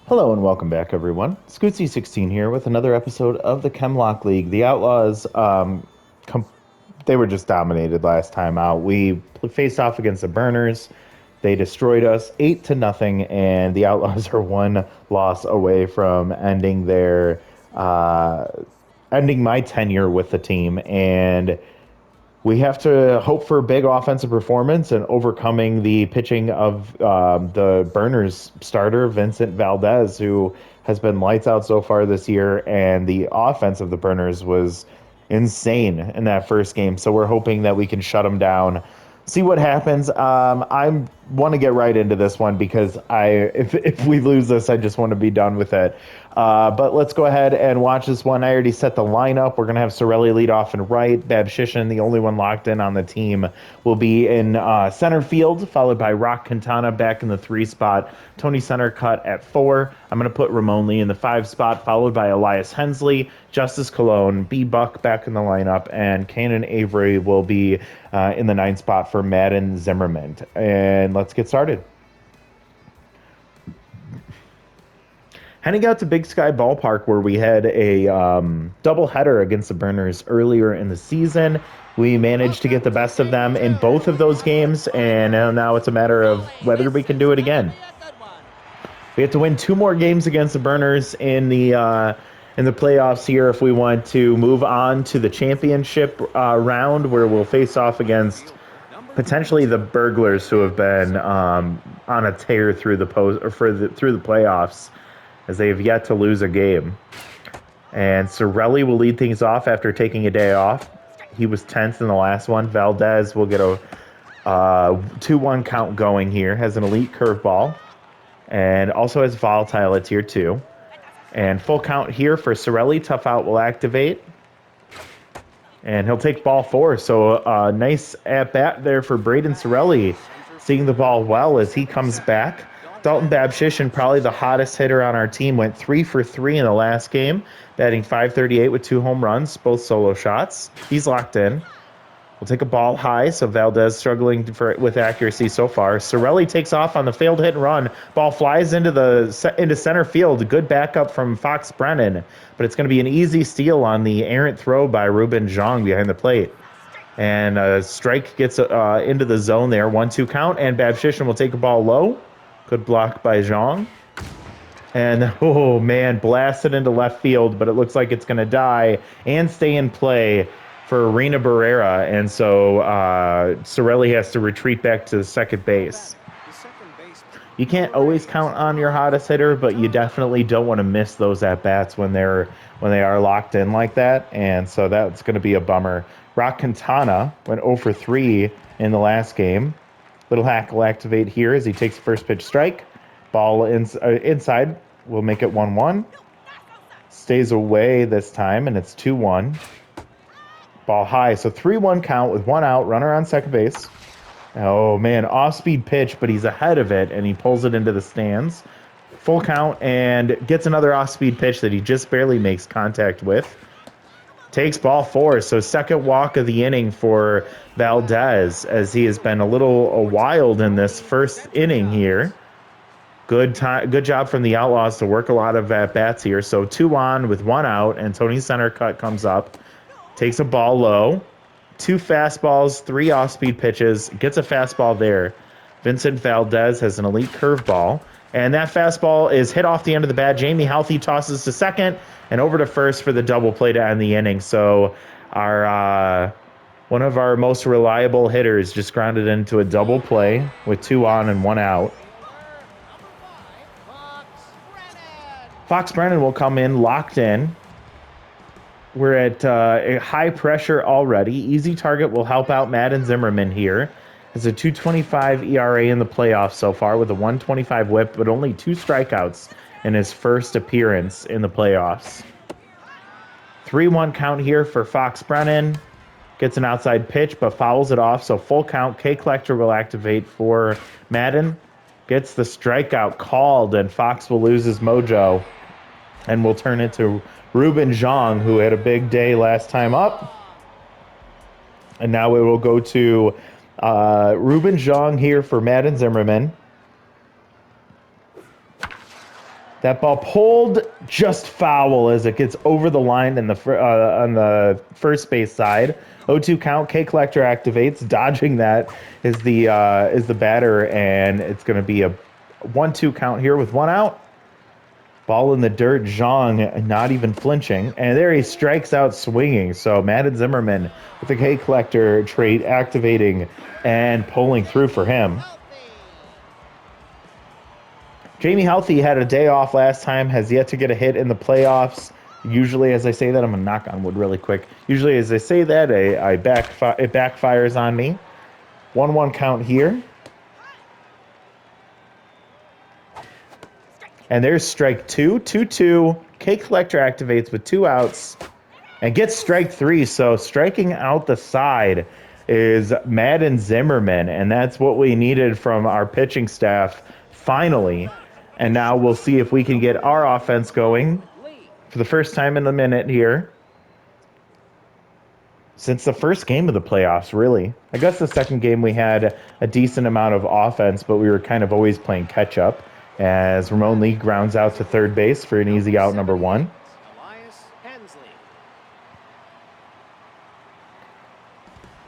Hello and welcome back, everyone. Scootsy16 here with another episode of the Chem Lock League. The Outlaws, they were just dominated last time out. We faced off against the Burners. They destroyed us 8-0, and the Outlaws are one loss away from ending my tenure with the team. And we have to hope for a big offensive performance and overcoming the pitching of the Burners starter, Vincent Valdez, who has been lights out so far this year. And the offense of the Burners was insane in that first game. So we're hoping that we can shut them down. See what happens. I want to get right into this one because if we lose this, I just want to be done with it. But let's go ahead and watch this one. I already set the lineup. We're going to have Sorelli lead off and right. Babshishin, the only one locked in on the team, will be in center field, followed by Rock Quintana back in the 3 spot. Tony Centercut at 4. I'm going to put Ramon Lee in the 5 spot, followed by Elias Hensley, Justice Cologne, B. Buck back in the lineup, and Cannon Avery will be in the 9 spot for Madden Zimmerman. And let's get started. Heading out to Big Sky Ballpark, where we had a doubleheader against the Burners earlier in the season. We managed to get the best of them in both of those games, and now it's a matter of whether we can do it again. We have to win 2 more games against the Burners in the playoffs here if we want to move on to the championship round, where we'll face off against potentially the Burglars, who have been on a tear through the playoffs, as they have yet to lose a game. And Sorelli will lead things off after taking a day off. He was 10th in the last one. Valdez will get a 2-1 count going here, has an elite curveball, and also has volatile at tier 2. And full count here for Sorelli. Tough out will activate. And he'll take ball 4. So nice at-bat there for Braden Sorelli, seeing the ball well as he comes back. Dalton Babshishin, probably the hottest hitter on our team, went 3 for 3 in the last game, batting .538 with 2 home runs, both solo shots. He's locked in. We'll take a ball high, so Valdez struggling with accuracy so far. Sorelli takes off on the failed hit and run. Ball flies into center field. Good backup from Fox Brennan, but it's going to be an easy steal on the errant throw by Ruben Zhang behind the plate. And a strike gets into the zone there. 1-2 count, and Babshishin will take a ball low. Good block by Zhang. And, oh, man, blasted into left field, but it looks like it's going to die and stay in play for Reina Barrera. And so Sorelli has to retreat back to the second base. You can't always count on your hottest hitter, but you definitely don't want to miss those at-bats when they are locked in like that. And so that's going to be a bummer. Rock Quintana went 0 for 3 in the last game. Little hack will activate here as he takes the first pitch strike. Ball inside will make it 1-1. Stays away this time, and it's 2-1. Ball high, so 3-1 count with 1 out, runner on second base. Oh, man, off-speed pitch, but he's ahead of it, and he pulls it into the stands. Full count, and gets another off-speed pitch that he just barely makes contact with. Takes ball 4, so second walk of the inning for Valdez, as he has been a little wild in this first inning here. Good job from the Outlaws to work a lot of at-bats here. So 2 on with 1 out, and Tony Centercut comes up, takes a ball low, 2 fastballs, 3 off-speed pitches, gets a fastball there. Vincent Valdez has an elite curveball, and that fastball is hit off the end of the bat. Jamie Healthy tosses to second and over to first for the double play to end the inning. So our one of our most reliable hitters just grounded into a double play with 2 on and 1 out. Fox Brennan will come in locked in. We're at a high pressure already. Easy target will help out Madden Zimmerman here. Has a 2.25 ERA in the playoffs so far with a 1.25 whip, but only 2 strikeouts in his first appearance in the playoffs. 3-1 count here for Fox Brennan. Gets an outside pitch, but fouls it off, so full count. K Collector will activate for Madden. Gets the strikeout called, and Fox will lose his mojo. And will turn it to Ruben Zhang, who had a big day last time up. And now it will go to Ruben Zhang here for Madden Zimmerman. That ball pulled just foul as it gets over the line in the on the first base side. 0-2 count. K Collector activates. Dodging that is the batter, and it's going to be a 1-2 count here with one out. Ball in the dirt. Zhang not even flinching, and there he strikes out swinging. So Madden Zimmerman with the K Collector trait activating and pulling through for him. Jamie Healthy had a day off last time, has yet to get a hit in the playoffs. Usually, as I say that, I'm going to knock on wood really quick. Usually, as I say that, it backfires on me. 1-1 count here. And there's strike 2, 2-2. K Collector activates with 2 outs and gets strike 3. So striking out the side is Madden Zimmerman, and that's what we needed from our pitching staff finally. And now we'll see if we can get our offense going for the first time in a minute here. Since the first game of the playoffs, really. I guess the second game we had a decent amount of offense, but we were kind of always playing catch-up as Ramon Lee grounds out to third base for an easy out number 1.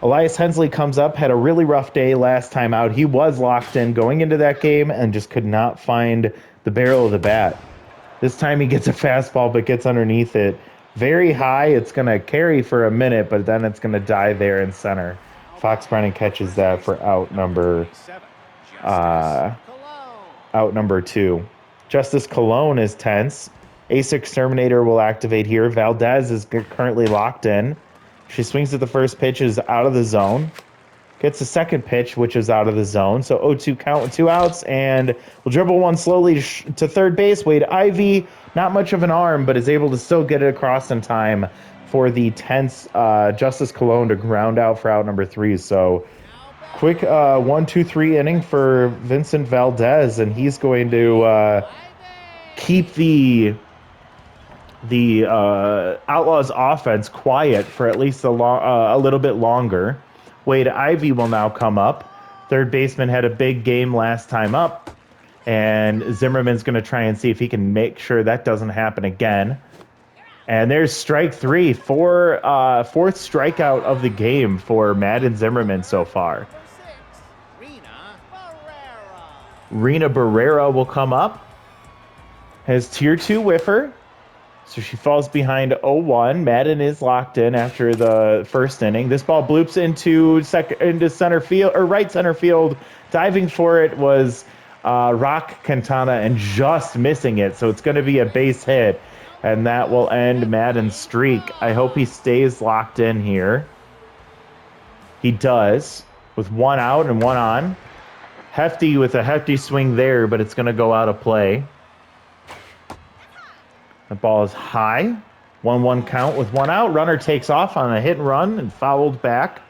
Elias Hensley comes up, had a really rough day last time out. He was locked in going into that game and just could not find the barrel of the bat. This time he gets a fastball but gets underneath it. Very high. It's going to carry for a minute, but then it's going to die there in center. Fox Brennan catches that for out number 2. Justice Colon is tense. Ace Exterminator will activate here. Valdez is currently locked in. She swings at the first pitch, is out of the zone. Gets the second pitch, which is out of the zone. So 0-2 count with 2 outs, and will dribble one slowly to third base. Wade Ivey, not much of an arm, but is able to still get it across in time for the tense Justice Colon to ground out for out number 3. So quick 1-2-3 inning for Vincent Valdez, and he's going to keep the Outlaws offense quiet for at least a little bit longer. Wade Ivey will now come up. Third baseman had a big game last time up, and Zimmerman's going to try and see if he can make sure that doesn't happen again. And there's strike 3, fourth strikeout of the game for Madden Zimmerman so far. Rena Barrera will come up. Has tier 2 whiffer. So she falls behind 0-1. Madden is locked in after the first inning. This ball bloops into center field or right center field. Diving for it was Rock Quintana and just missing it. So it's going to be a base hit, and that will end Madden's streak. I hope he stays locked in here. He does, with 1 out and 1 on. Hefty with a hefty swing there, but it's going to go out of play. The ball is high. 1-1 count with 1 out. Runner takes off on a hit and run and fouled back.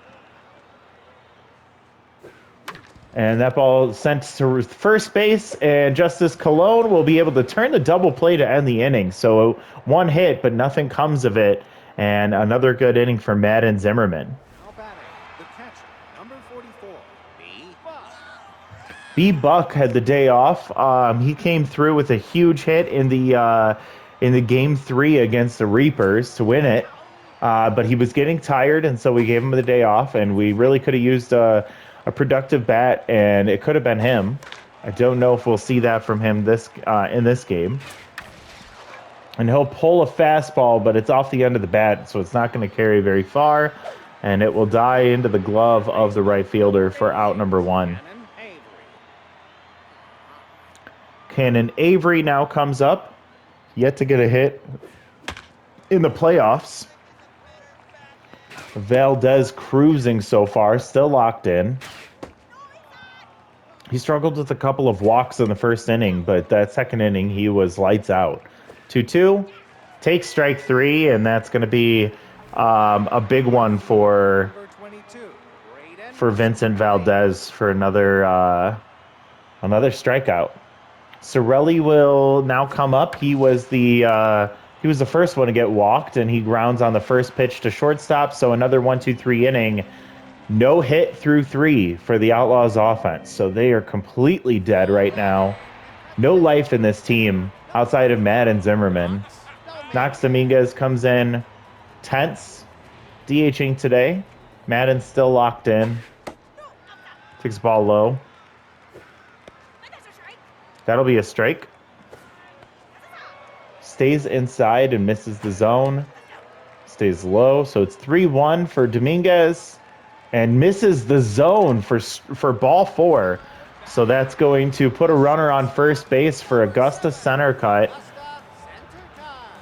And that ball sent to first base, and Justice Colon will be able to turn the double play to end the inning. So 1 hit, but nothing comes of it, and another good inning for Madden Zimmerman. B. Buck had the day off. He came through with a huge hit in the game 3 against the Reapers to win it, but he was getting tired, and so we gave him the day off, and we really could have used a productive bat, and it could have been him. I don't know if we'll see that from him in this game. And he'll pull a fastball, but it's off the end of the bat, so it's not going to carry very far, and it will die into the glove of the right fielder for out number 1. Cannon Avery now comes up. Yet to get a hit in the playoffs. Valdez cruising so far, still locked in. He struggled with a couple of walks in the first inning, but that second inning he was lights out. 2-2, takes strike 3, and that's going to be a big one for Vincent Valdez for another strikeout. Sorelli will now come up. He was the first one to get walked, and he grounds on the first pitch to shortstop. So another 1-2-3 inning. No hit through 3 for the Outlaws offense. So they are completely dead right now. No life in this team. outside of Madden Zimmerman. Knox Dominguez comes in tense, DHing today. Madden's still locked in. Takes the ball low. That'll be a strike. Stays inside and misses the zone. Stays low, so it's 3-1 for Dominguez. And misses the zone for ball 4. So that's going to put a runner on first base for Augusta center cut.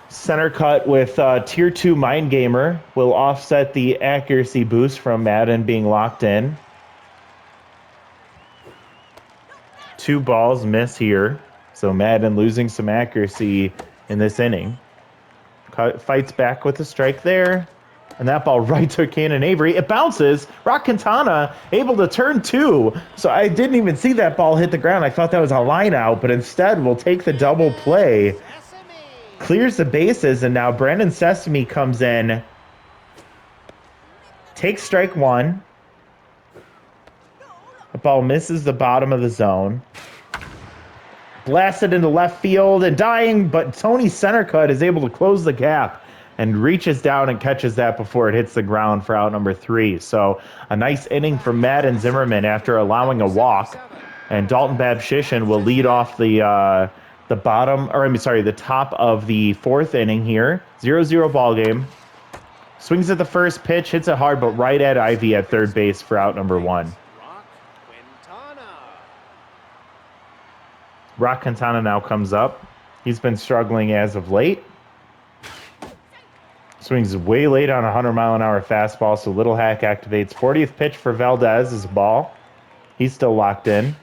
Center cut with Tier 2 Mind Gamer will offset the accuracy boost from Madden being locked in. 2 balls miss here. So Madden losing some accuracy in this inning. Fights back with a strike there. And that ball right to Cannon Avery. It bounces. Rock Quintana able to turn 2. So I didn't even see that ball hit the ground. I thought that was a line out, but instead we'll take the double play. Clears the bases, and now Brandon Sesame comes in. Takes strike 1. The ball misses the bottom of the zone. Blasted into left field and dying, but Tony Centercut is able to close the gap and reaches down and catches that before it hits the ground for out number 3. So a nice inning from Madden Zimmerman after allowing a walk. And Dalton Babshishin will lead off the top of the 4th inning here. 0-0 ball game. Swings at the first pitch, hits it hard, but right at Ivy at third base for out number 1. Rock Quintana now comes up. He's been struggling as of late. Swings way late on a 100-mile-an-hour fastball, so Little Hack activates. 40th pitch for Valdez is a ball. He's still locked in,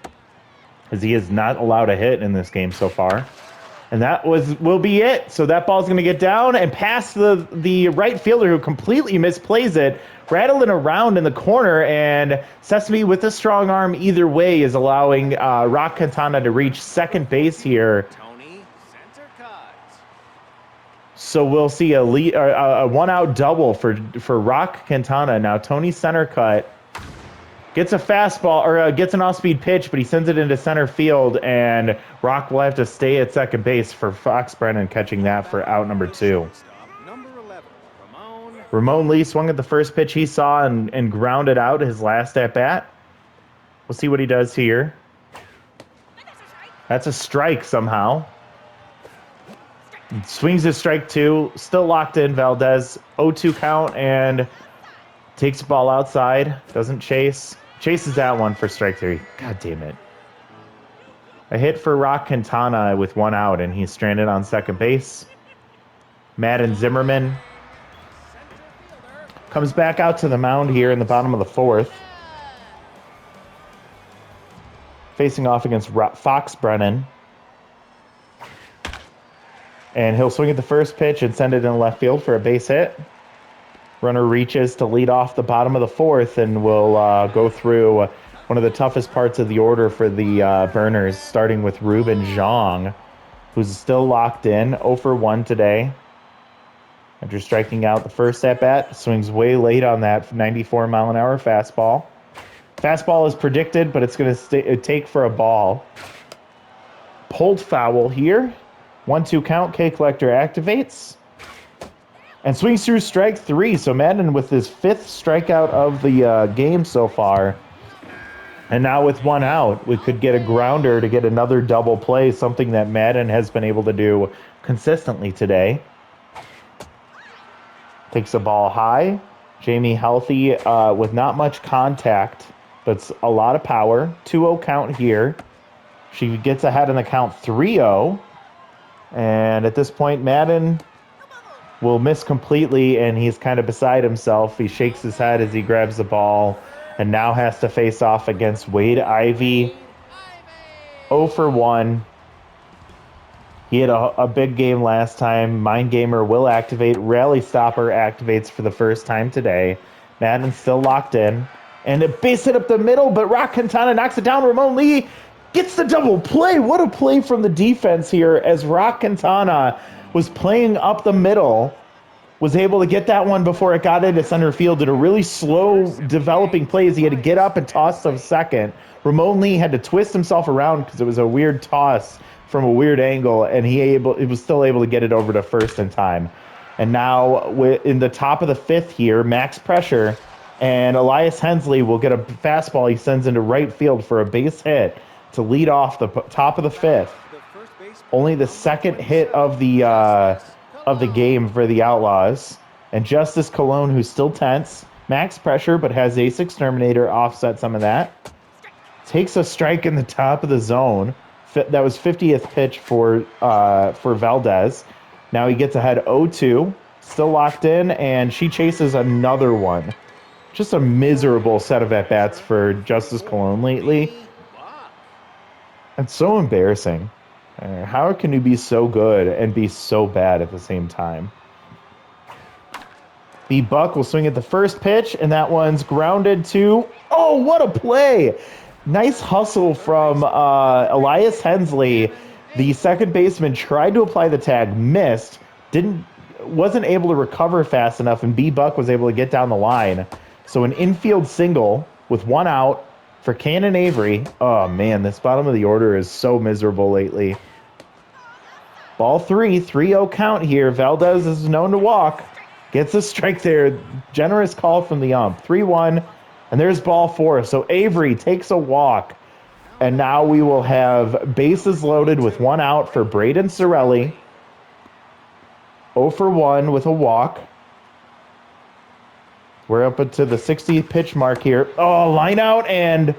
as he is not allowed a hit in this game so far. And that will be it. So that ball's going to get down and past the right fielder, who completely misplays it, rattling around in the corner, and Sesame with a strong arm either way is allowing Rock Quintana to reach second base here. So we'll see a 1-out double for Rock Quintana. Now Tony Centercut gets a fastball, or gets an off-speed pitch, but he sends it into center field, and Rock will have to stay at second base for Fox Brennan catching that for out number 2. Ramon Lee swung at the first pitch he saw and grounded out his last at-bat. We'll see what he does here. That's a strike somehow. Swings his strike 2, still locked in. Valdez 0-2 count and takes the ball outside. Doesn't chase. Chases that one for strike 3. God damn it. A hit for Rock Quintana with 1 out, and he's stranded on second base. Madden Zimmerman comes back out to the mound here in the bottom of the 4th. Facing off against Fox Brennan. And he'll swing at the first pitch and send it in left field for a base hit. Runner reaches to lead off the bottom of the 4th, and we'll go through one of the toughest parts of the order for the Burners, starting with Ruben Zhang, who's still locked in, 0 for 1 today. After striking out the first at-bat, swings way late on that 94-mile-an-hour fastball. Fastball is predicted, but it's going to take for a ball. Pulled foul here. 1-2 count, K Collector activates. And swings through strike 3. So Madden with his 5th strikeout of the game so far. And now with 1 out, we could get a grounder to get another double play, something that Madden has been able to do consistently today. Takes the ball high. Jamie Healthy with not much contact, but a lot of power. 2-0 count here. She gets ahead in the count 3-0. And at this point, Madden will miss completely, and he's kind of beside himself. He shakes his head as he grabs the ball and now has to face off against Wade Ivy. 0 for 1. He had a big game last time. Mind Gamer will activate. Rally Stopper activates for the first time today. Madden's still locked in. And a base hit up the middle, but Rock Quintana knocks it down. Ramon Lee gets the double play. What a play from the defense here, as Rock Quintana was playing up the middle, was able to get that one before it got into center field. Did a really slow developing play as he had to get up and toss to second. Ramon Lee had to twist himself around because it was a weird toss from a weird angle, and he was still able to get it over to first in time. And now in the top of the fifth here, max pressure, and Elias Hensley will get a fastball he sends into right field for a base hit to lead off the top of the fifth. Only the second hit of the game for the Outlaws. And Justice Colon, who's still tense, max pressure, but has Ace Exterminator offset some of that. Takes a strike in the top of the zone. That was 50th pitch for Valdez. Now he gets ahead 0-2, still locked in, and she chases another one. Just a miserable set of at-bats for Justice Colon lately. It's so embarrassing. How can you be so good and be so bad at the same time? B. Buck will swing at the first pitch, and that one's grounded to... Oh, what a play! Nice hustle from Elias Hensley. The second baseman tried to apply the tag, missed, wasn't able to recover fast enough, and B. Buck was able to get down the line. So an infield single with one out for Cannon Avery. Oh, man, this bottom of the order is so miserable lately. Ball 3-0 count here. Valdez is known to walk. Gets a strike there. Generous call from the ump. 3-1, and there's ball 4. So Avery takes a walk. And now we will have bases loaded with one out for Braden Sorelli. 0 for 1 with a walk. We're up into the 60th pitch mark here. Oh, line out, and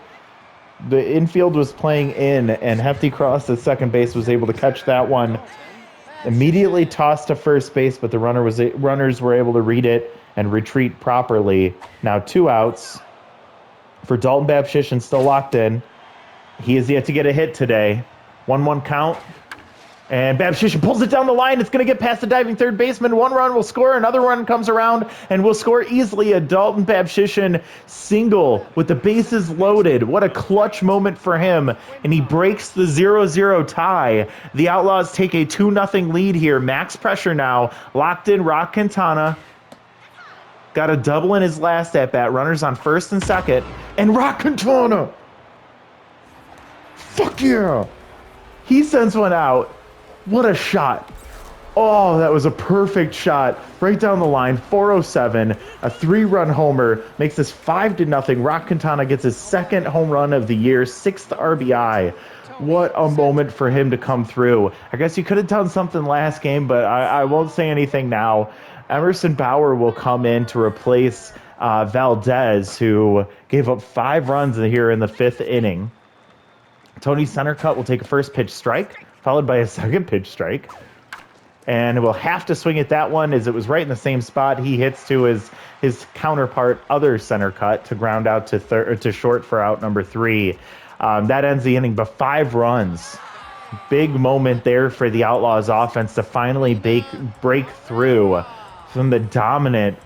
the infield was playing in, and Hefty Cross at second base was able to catch that one. Immediately tossed to first base, but the runners were able to read it and retreat properly. Now 2 outs for Dalton Babshishin, still locked in. He is yet to get a hit today. 1-1 count. And Babshishin pulls it down the line. It's going to get past the diving third baseman. 1 run will score. Another run comes around and will score easily. A Dalton Babshishin single with the bases loaded. What a clutch moment for him. And he breaks the 0-0 tie. The Outlaws take a 2-0 lead here. Max pressure now. Locked in Rock Quintana. Got a double in his last at-bat. Runners on first and second. And Rock Quintana! Fuck yeah! He sends one out. What a shot. Oh, that was a perfect shot. Right down the line. 407. A 3-run homer. Makes this 5-0. Rock Quintana gets his second home run of the year. 6th RBI. What a moment for him to come through. I guess you could have done something last game, but I won't say anything now. Emerson Bauer will come in to replace Valdez, who gave up 5 runs here in the 5th inning. Tony Centercut will take a first pitch strike, followed by a second pitch strike. And will have to swing at that one as it was right in the same spot. He hits to his counterpart, other Centercut, to ground out to short for out number 3. That ends the inning, but 5 runs. Big moment there for the Outlaws offense to finally break through from the dominant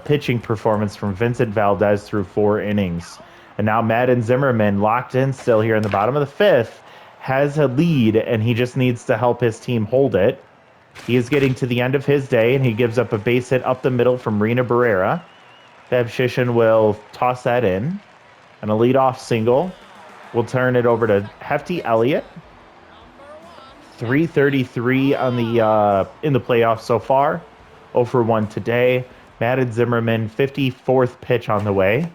pitching performance from Vincent Valdez through 4 innings. And now Madden Zimmerman, locked in still here in the bottom of the 5th, has a lead, and he just needs to help his team hold it. He is getting to the end of his day, and he gives up a base hit up the middle from Rena Barrera. Babshishin will toss that in. And a leadoff single will turn it over to Hefty Elliott. 333 on in the playoffs so far. 0 for 1 today. Madden Zimmerman, 54th pitch on the way.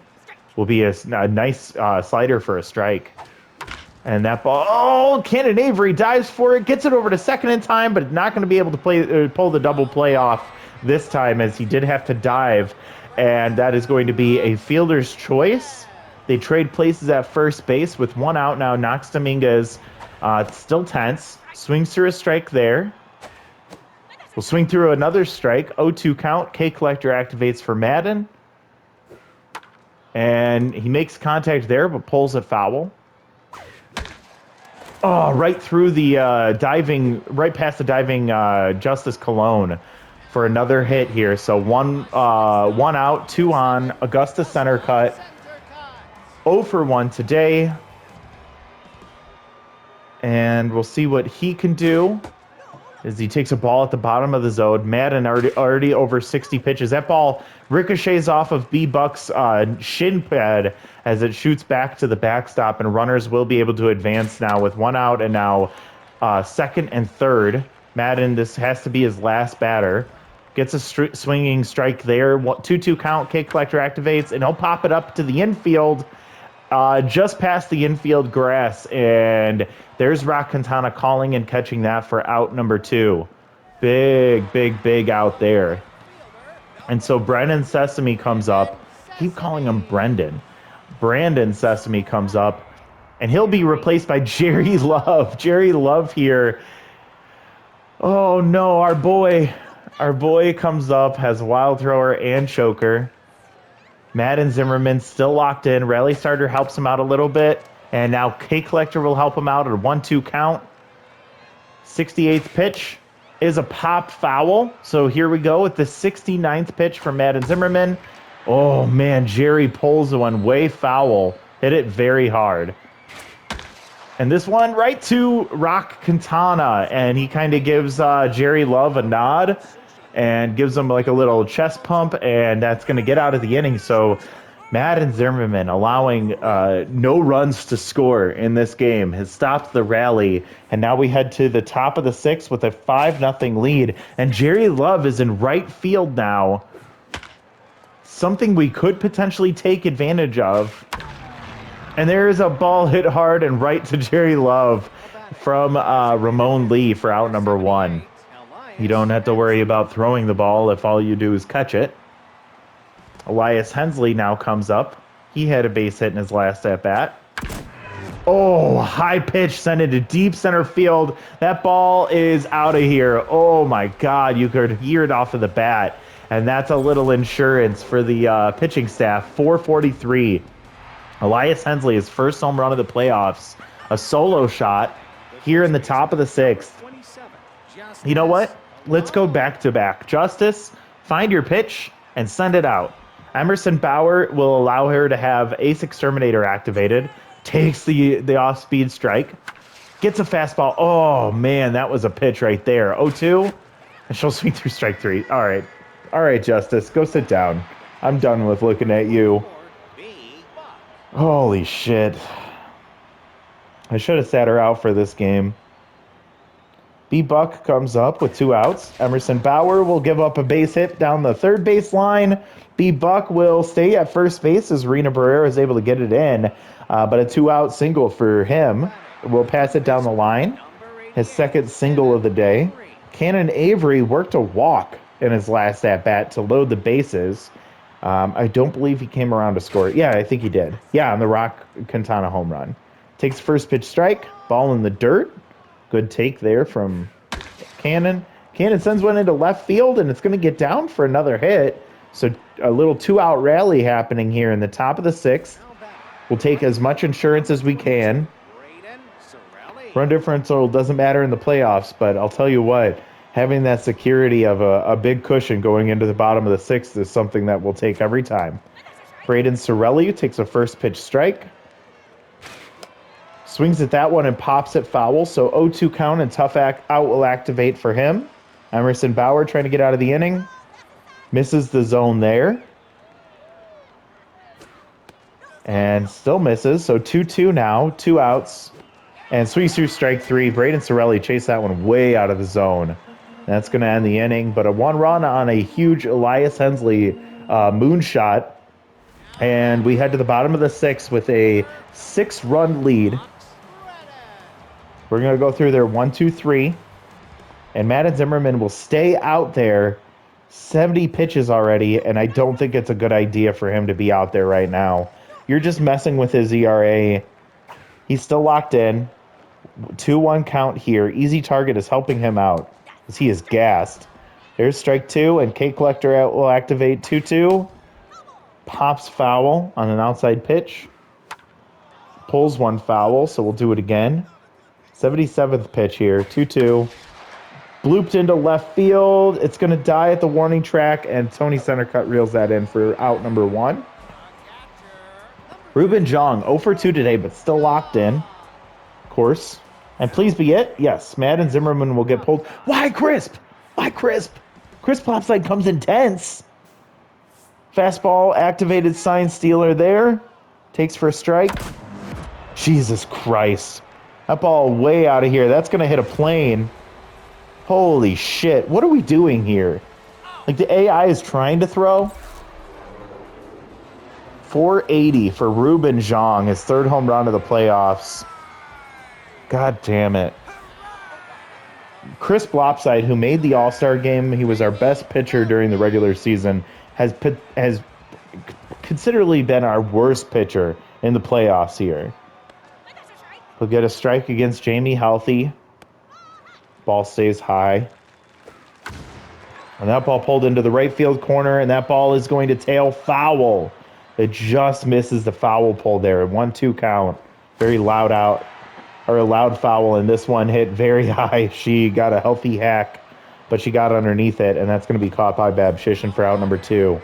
Will be a nice slider for a strike. And that ball, oh, Cannon Avery dives for it, gets it over to second in time, but not going to be able to pull the double play off this time, as he did have to dive. And that is going to be a fielder's choice. They trade places at first base with 1 out now. Knox Dominguez still tense, swings through a strike there. Will swing through another strike, 0-2 count. K Collector activates for Madden. And he makes contact there, but pulls it foul. Oh, right through the right past the diving Justice Colon for another hit here. So one out, 2 on. Augusta Centercut, 0 for 1 today. And we'll see what he can do as he takes a ball at the bottom of the zone. Madden already over 60 pitches. That ball ricochets off of B. Buck's shin pad as it shoots back to the backstop, and runners will be able to advance now with 1 out, and now second and third. Madden, this has to be his last batter. Gets a swinging strike there. 2-2 count. K Collector activates, and he'll pop it up to the infield, just past the infield grass. And there's Rock Quintana calling and catching that for out number 2. Big out there. And so Brendan Sesame comes up. Keep calling him Brendan. Brandon Sesame comes up, and he'll be replaced by Jerry Love. Jerry Love here. Oh no, our boy comes up, has wild thrower and choker. Madden Zimmerman still locked in. Rally Starter helps him out a little bit, and now K Collector will help him out at a 1-2 count. 68th pitch is a pop foul. So here we go with the 69th pitch from Madden Zimmerman. Oh man, Jerry pulls the one way foul. Hit it very hard. And this one right to Rock Quintana, and he kind of gives Jerry Love a nod and gives him like a little chest pump, and that's going to get out of the inning. So Madden Zimmerman allowing no runs to score in this game has stopped the rally, and now we head to the top of the 6th with a 5-0 lead, and Jerry Love is in right field now. Something we could potentially take advantage of. And there is a ball hit hard and right to Jerry Love from Ramon Lee for out number 1. You don't have to worry about throwing the ball if all you do is catch it. Elias Hensley now comes up. He had a base hit in his last at-bat. Oh, high pitch, sent into deep center field. That ball is out of here. Oh my God, you could hear it off of the bat. And that's a little insurance for the pitching staff. 443. Elias Hensley, his first home run of the playoffs. A solo shot here in the top of the 6th. You know what? Let's go back-to-back. Justice, find your pitch and send it out. Emerson Bauer will allow her to have Ace Exterminator activated. Takes the off-speed strike. Gets a fastball. Oh, man, that was a pitch right there. 0-2. And she'll swing through strike 3. All right. All right, Justice, go sit down. I'm done with looking at you. Holy shit. I should have sat her out for this game. B-Buck comes up with 2 outs. Emerson Bauer will give up a base hit down the third base line. B-Buck will stay at first base as Rena Barrera is able to get it in. But a 2-out single for him. We'll pass it down the line. His second single of the day. Cannon Avery worked a walk in his last at-bat to load the bases. I don't believe he came around to score. Yeah, I think he did. Yeah, on the Rock Quintana home run. Takes first pitch strike. Ball in the dirt. Good take there from Cannon. Cannon sends one into left field, and it's going to get down for another hit. So a little 2-out rally happening here in the top of the 6th. We'll take as much insurance as we can. Run differential doesn't matter in the playoffs, but I'll tell you what, having that security of a big cushion going into the bottom of the 6th is something that we'll take every time. Braden Sorelli takes a first pitch strike. Swings at that one and pops it foul, so 0-2 count and tough out will activate for him. Emerson Bauer trying to get out of the inning. Misses the zone there. And still misses, so 2-2 now, 2 outs. And swings through strike 3. Braden Sorelli chased that one way out of the zone. That's going to end the inning, but a 1 run on a huge Elias Hensley moonshot. And we head to the bottom of the 6th with a 6-run lead. We're going to go through their 1, 2, 3. And Madden Zimmerman will stay out there. 70 pitches already, and I don't think it's a good idea for him to be out there right now. You're just messing with his ERA. He's still locked in. 2-1 count here. Easy target is helping him out as he is gassed. There's strike 2, and K Collector will activate 2-2. Pops foul on an outside pitch. Pulls one foul, so we'll do it again. 77th pitch here, 2-2. Blooped into left field. It's going to die at the warning track, and Tony Centercut reels that in for out number 1. Ruben Jong, 0 for 2 today, but still locked in, of course. And please be it. Yes, Madden Zimmerman will get pulled. Why Crisp? Why Crisp? Crisp Plopside comes intense. Fastball activated sign stealer there. Takes for a strike. Jesus Christ. That ball way out of here. That's going to hit a plane. Holy shit. What are we doing here? Like, the AI is trying to throw. 480 for Ruben Zhang, his third home run of the playoffs. God damn it. Chris Blopside, who made the All-Star game, he was our best pitcher during the regular season, has considerably been our worst pitcher in the playoffs here. He'll get a strike against Jamie Healthy. Ball stays high. And that ball pulled into the right field corner, and that ball is going to tail foul. It just misses the foul pole there. 1-2 count. Very loud out, or a loud foul, and this one hit very high. She got a healthy hack, but she got underneath it, and that's going to be caught by Bab Shishin for out number 2.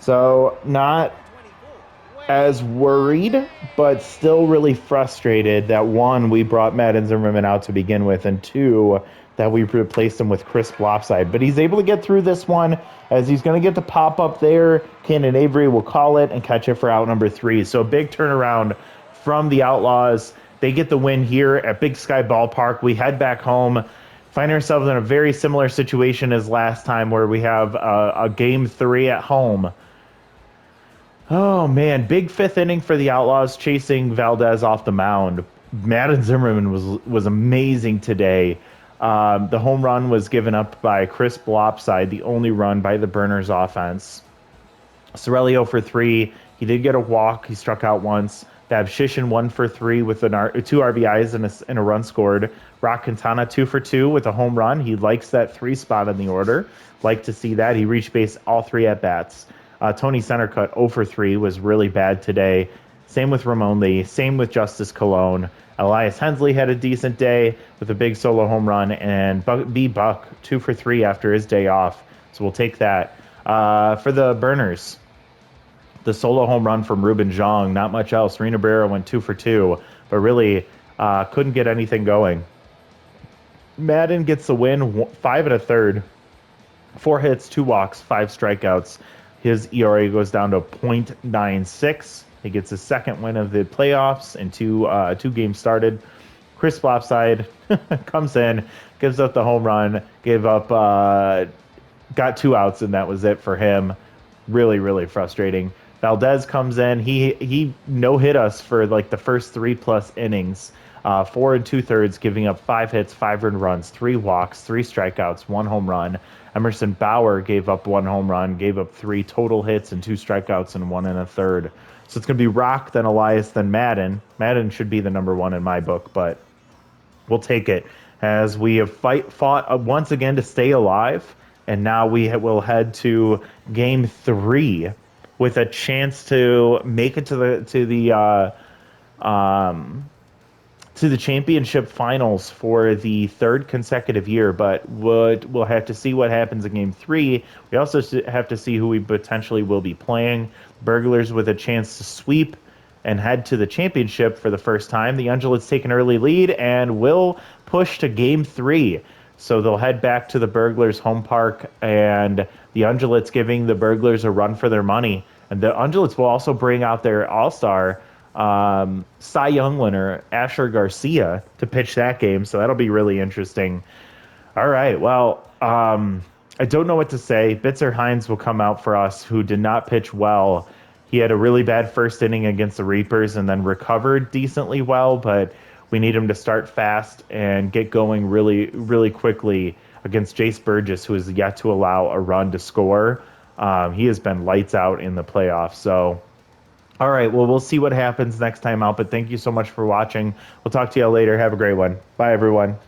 So not as worried, but still really frustrated that, one, we brought Madden Zimmerman out to begin with, and two, that we replaced him with Chris Blopside. But he's able to get through this one, as he's going to get the pop up there. Cannon Avery will call it and catch it for out number 3. So a big turnaround from the Outlaws. They get the win here at Big Sky Ballpark. We head back home, find ourselves in a very similar situation as last time, where we have a game 3 at home. Oh, man. Big 5th inning for the Outlaws, chasing Valdez off the mound. Madden Zimmerman was amazing today. The home run was given up by Chris Blopside, the only run by the Burners offense. Sorelli for 3. He did get a walk. He struck out once. Bab Shishin 1 for 3 with 2 RBIs and a run scored. Rock Quintana 2 for 2 with a home run. He likes that 3 spot in the order. Like to see that. He reached base all 3 at bats. Tony Centercut 0 for 3 was really bad today. Same with Ramon Lee. Same with Justice Colon. Elias Hensley had a decent day with a big solo home run, and B. Buck 2 for 3 after his day off. So we'll take that. For the Burners, the solo home run from Ruben Zhang, not much else. Rena Barrera went 2 for 2, but really couldn't get anything going. Madden gets the win, 5 1/3. 4 hits, 2 walks, 5 strikeouts. His ERA goes down to .96. He gets his second win of the playoffs in 2 games started. Chris Blopside comes in, gives up the home run, got 2 outs, and that was it for him. Really, really frustrating. Valdez comes in. He no-hit us for like the first 3+ innings. 4 2/3, giving up 5 hits, 5 earned runs, 3 walks, 3 strikeouts, 1 home run. Emerson Bauer gave up 1 home run, gave up 3 total hits and 2 strikeouts and 1 1/3. So it's going to be Rock, then Elias, then Madden. Madden should be the number 1 in my book, but we'll take it, as we have fought once again to stay alive, and now we will head to Game 3 with a chance to make it to the championship finals for the 3rd consecutive year. But we'll have to see what happens in Game 3. We also have to see who we potentially will be playing. Burglars with a chance to sweep and head to the championship for the first time. The Ungulates take an early lead and will push to Game 3. So they'll head back to the Burglars' home park, and the Ungulates giving the Burglars a run for their money. And the Ungulates will also bring out their all-star Cy Young winner, Asher Garcia, to pitch that game. So that'll be really interesting. All right, well, I don't know what to say. Bitzer Hines will come out for us, who did not pitch well. He had a really bad first inning against the Reapers and then recovered decently well, but we need him to start fast and get going really, really quickly against Jace Burgess, who is yet to allow a run to score. He has been lights out in the playoffs. So, all right, well, we'll see what happens next time out, but thank you so much for watching. We'll talk to you all later. Have a great one. Bye, everyone.